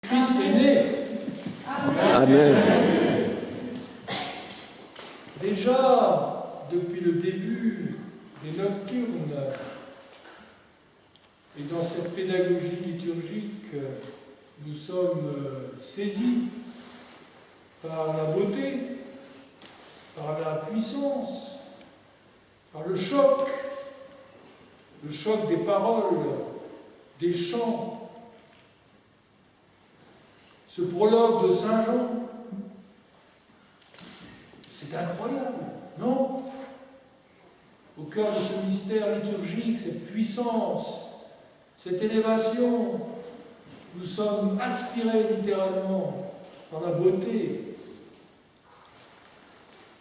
Christ est né. Amen. Déjà, depuis le début des nocturnes, et dans cette pédagogie liturgique, nous sommes saisis par la beauté, par la puissance, par le choc des paroles, des chants. Ce prologue de Saint Jean, c'est incroyable, non? Au cœur de ce mystère liturgique, cette puissance, cette élévation, nous sommes aspirés littéralement par la beauté.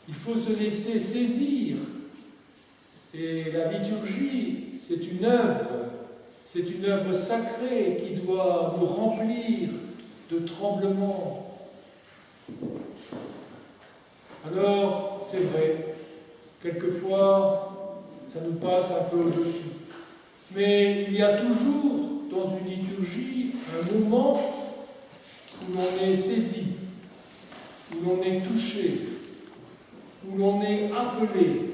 Il faut se laisser saisir. Et la liturgie, c'est une œuvre sacrée qui doit nous remplir de tremblements. Alors, c'est vrai, quelquefois, ça nous passe un peu au-dessus. Mais il y a toujours dans une liturgie un moment où l'on est saisi, où l'on est touché, où l'on est appelé.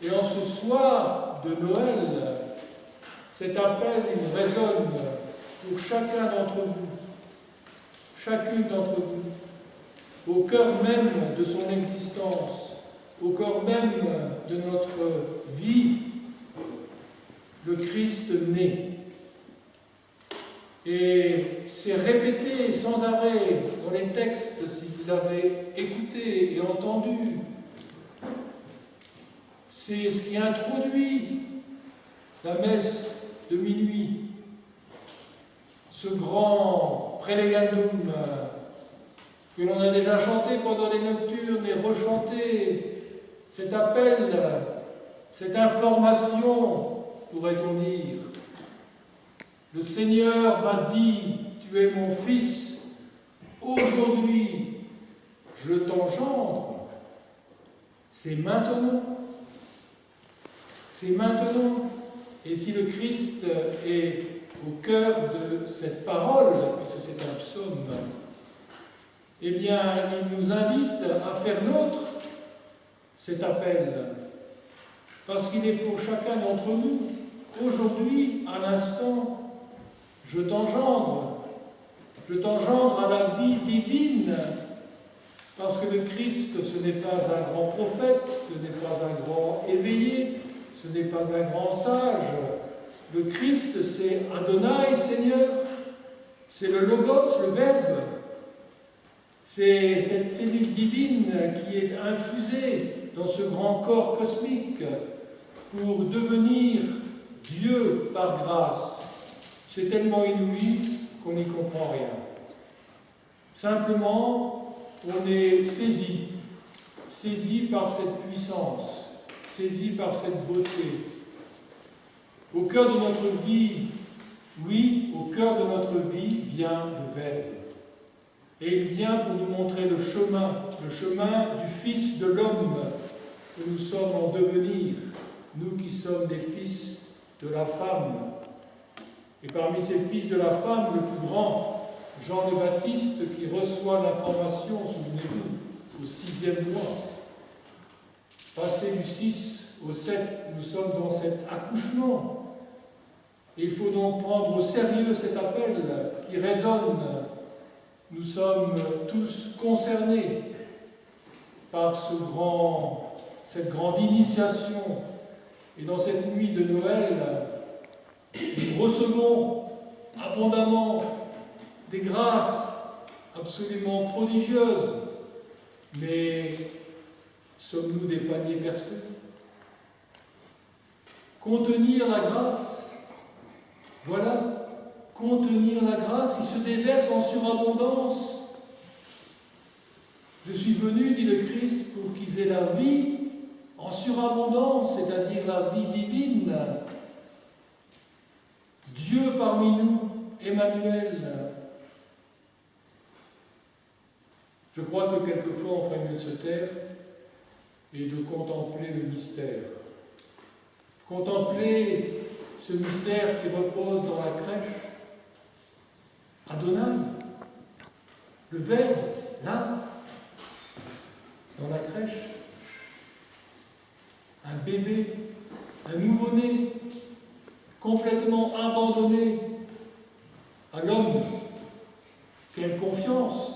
Et en ce soir de Noël, cet appel, il résonne pour chacun d'entre vous, chacune d'entre vous, au cœur même de son existence, au cœur même de notre vie, le Christ né. Et c'est répété sans arrêt dans les textes, si vous avez écouté et entendu. C'est ce qui introduit la messe de minuit, ce grand prélégantum que l'on a déjà chanté pendant les nocturnes et rechanté, cet appel, cette information, pourrait-on dire. Le Seigneur m'a dit, tu es mon fils, aujourd'hui je t'engendre. C'est maintenant. C'est maintenant. Et si le Christ est au cœur de cette parole, puisque c'est un psaume, eh bien, il nous invite à faire nôtre cet appel. Parce qu'il est pour chacun d'entre nous, aujourd'hui, à l'instant, je t'engendre à la vie divine, parce que le Christ, ce n'est pas un grand prophète, ce n'est pas un grand éveillé, ce n'est pas un grand sage. Le Christ, c'est Adonai, Seigneur, c'est le Logos, le Verbe, c'est cette cellule divine qui est infusée dans ce grand corps cosmique pour devenir Dieu par grâce. C'est tellement inouï qu'on n'y comprend rien. Simplement, on est saisi par cette puissance, saisi par cette beauté. Au cœur de notre vie, oui, au cœur de notre vie vient le Verbe. Et il vient pour nous montrer le chemin du Fils de l'homme que nous sommes en devenir, nous qui sommes des fils de la femme. Et parmi ces fils de la femme, le plus grand, Jean le Baptiste, qui reçoit l'information, souvenez-vous, au 6e mois. Passé du 6 au 7, nous sommes dans cet accouchement. Et il faut donc prendre au sérieux cet appel qui résonne. Nous sommes tous concernés par cette grande initiation. Et dans cette nuit de Noël, nous recevons abondamment des grâces absolument prodigieuses. Mais sommes-nous des paniers percés? Contenir la grâce, voilà. Contenir la grâce, il se déverse en surabondance. Je suis venu, dit le Christ, pour qu'ils aient la vie en surabondance, c'est-à-dire la vie divine. Dieu parmi nous, Emmanuel. Je crois que quelquefois on ferait mieux de se taire et de contempler le mystère. Contempler ce mystère qui repose dans la crèche, Adonai, le Verbe, là, dans la crèche, un bébé, un nouveau-né, complètement abandonné à l'homme. Quelle confiance!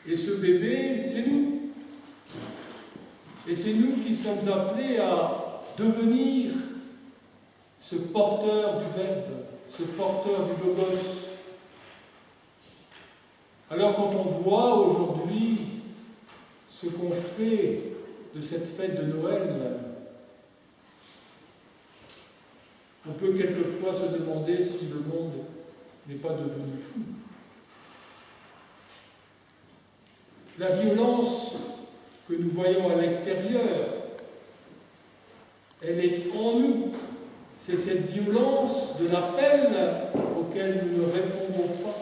Et ce bébé, c'est nous. Et c'est nous qui sommes appelés à devenir ce porteur du Verbe, ce porteur du Logos. Alors quand on voit aujourd'hui ce qu'on fait de cette fête de Noël, on peut quelquefois se demander si le monde n'est pas devenu fou. La violence que nous voyons à l'extérieur, elle est en nous. C'est cette violence de l'appel auquel nous ne répondons pas.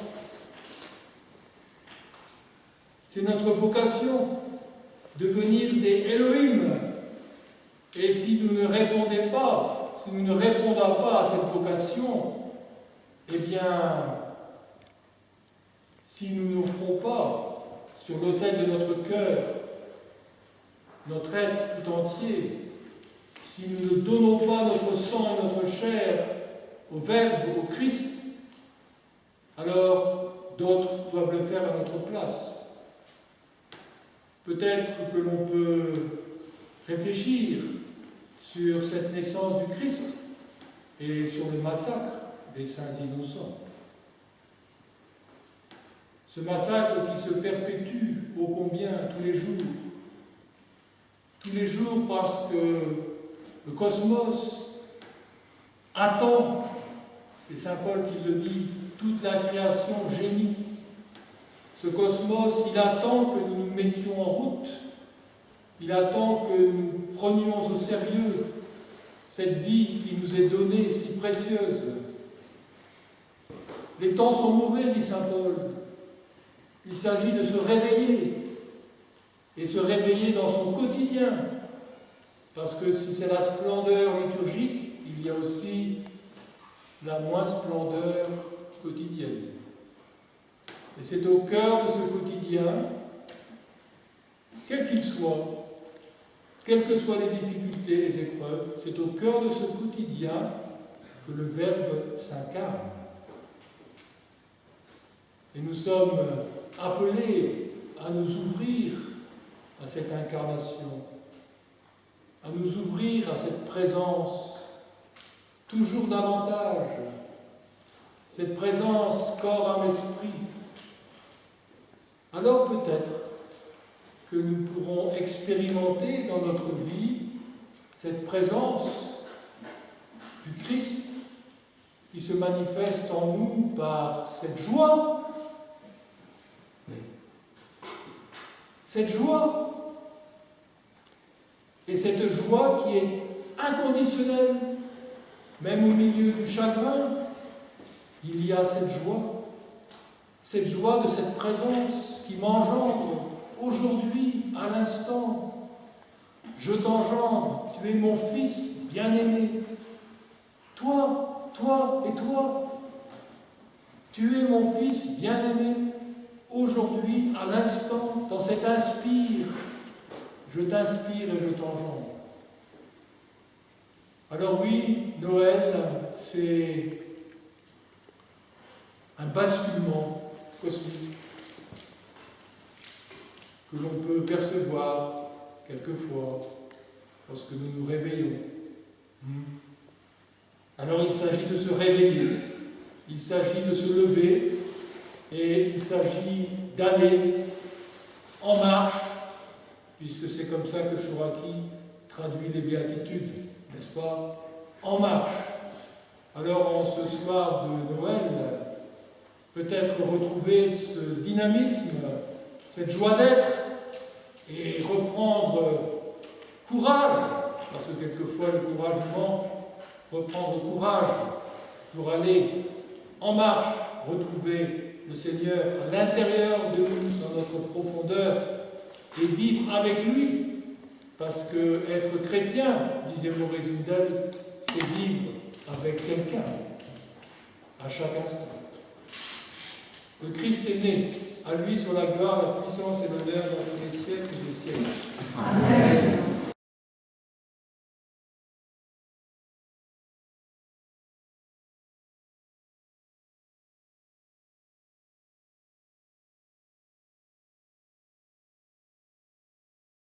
C'est notre vocation, devenir des Elohim. Et si nous ne répondons pas, si nous ne répondons pas à cette vocation, eh bien, si nous n'offrons pas sur l'autel de notre cœur notre être tout entier, si nous ne donnons pas notre sang et notre chair au Verbe, au Christ, alors d'autres doivent le faire à notre place. Peut-être que l'on peut réfléchir sur cette naissance du Christ et sur le massacre des saints innocents. Ce massacre qui se perpétue ô combien tous les jours parce que le cosmos attend, c'est saint Paul qui le dit, toute la création gémit. Ce cosmos, il attend que nous nous mettions en route, il attend que nous prenions au sérieux cette vie qui nous est donnée si précieuse. Les temps sont mauvais, dit saint Paul. Il s'agit de se réveiller, et se réveiller dans son quotidien. Parce que si c'est la splendeur liturgique, il y a aussi la moins splendeur quotidienne. Et c'est au cœur de ce quotidien, quel qu'il soit, quelles que soient les difficultés, les épreuves, c'est au cœur de ce quotidien que le Verbe s'incarne. Et nous sommes appelés à nous ouvrir à cette incarnation, à nous ouvrir à cette présence toujours davantage, cette présence corps, âme, esprit. Alors peut-être que nous pourrons expérimenter dans notre vie cette présence du Christ qui se manifeste en nous par cette joie. Cette joie, et cette joie qui est inconditionnelle, même au milieu du chagrin, il y a cette joie de cette présence qui m'engendre aujourd'hui, à l'instant. Je t'engendre, tu es mon fils bien-aimé. Toi et toi, tu es mon fils bien-aimé. Aujourd'hui, à l'instant, dans cet inspire, je t'inspire et je t'engendre. Alors oui, Noël, c'est un basculement cosmique que l'on peut percevoir quelquefois lorsque nous nous réveillons. Alors il s'agit de se réveiller, il s'agit de se lever, et il s'agit d'aller en marche, puisque c'est comme ça que Chouraki traduit les béatitudes, n'est-ce pas? En marche. Alors en ce soir de Noël, peut-être retrouver ce dynamisme, cette joie d'être, et reprendre courage, parce que quelquefois le courage manque, reprendre courage pour aller en marche, retrouver le Seigneur à l'intérieur de nous, dans notre profondeur, et vivre avec lui. Parce que être chrétien, disait Maurice Zundel, c'est vivre avec quelqu'un, à chaque instant. Le Christ est né. À lui soit la gloire, la puissance et l'honneur dans tous les siècles des siècles. Amen.